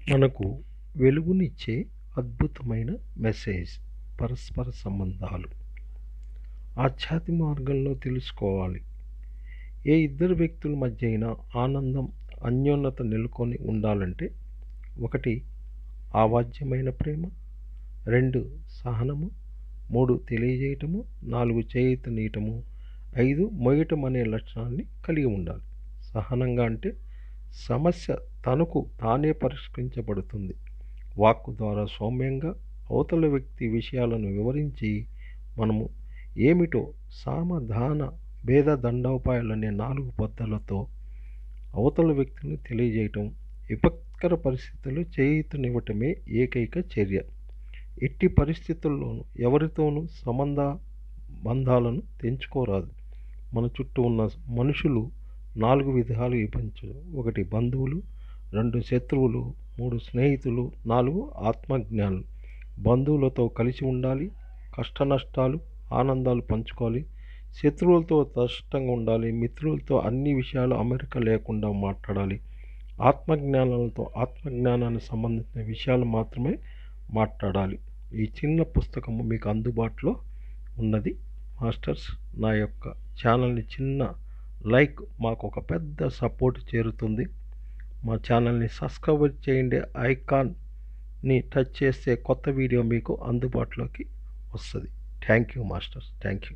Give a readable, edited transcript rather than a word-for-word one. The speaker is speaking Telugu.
మనకు వెలుగునిచ్చే అద్భుతమైన మెసేజ్ పరస్పర సంబంధాలు. ఆధ్యాత్మిక మార్గంలో తెలుసుకోవాలి. ఏ ఇద్దరు వ్యక్తుల మధ్య అయినా ఆనందం, అన్యోన్యత నెలకొని ఉండాలంటే 1 ఆవాజ్యమైన ప్రేమ, 2 సహనము, 3 తెలియజేయటము, 4 చేయూతనీయటము, 5 మోయటం అనే లక్షణాన్ని కలిగి ఉండాలి. సహనంగా అంటే సమస్య తనకు తానే పరిష్కరించబడుతుంది. వాక్కు ద్వారా సౌమ్యంగా అవతల వ్యక్తి విషయాలను వివరించి మనము ఏమిటో సామధాన భేద దండోపాయాలనే 4 పద్ధతులతో అవతల వ్యక్తిని తెలియజేయటం. విపత్కర పరిస్థితుల్లో చేయూతనివ్వటమే ఏకైక చర్య. ఎట్టి పరిస్థితుల్లోనూ ఎవరితోనూ బంధాలను తెంచుకోరాదు. మన చుట్టూ ఉన్న మనుషులు 4 విధాలు విభజించు. 1 బంధువులు, 2 శత్రువులు, 3 స్నేహితులు, 4 ఆత్మజ్ఞానులు. బంధువులతో కలిసి ఉండాలి, కష్టనష్టాలు ఆనందాలు పంచుకోవాలి. శత్రువులతో స్పష్టంగా ఉండాలి, మిత్రులతో అన్ని విషయాలు అమెరిక లేకుండా మాట్లాడాలి. ఆత్మజ్ఞానాలతో ఆత్మజ్ఞానానికి సంబంధించిన విషయాలు మాత్రమే మాట్లాడాలి. ఈ చిన్న పుస్తకము మీకు అందుబాటులో ఉన్నది. మాస్టర్స్, నా యొక్క ఛానల్ని చిన్న లైక్ మాకు ఒక పెద్ద సపోర్ట్ చేరుతుంది. మా ఛానల్ని సబ్స్క్రైబ్ చేయండి. ఐకాన్ని టచ్ చేస్తే కొత్త వీడియో మీకు అందుబాటులోకి వస్తుంది. Thank you masters, thank you.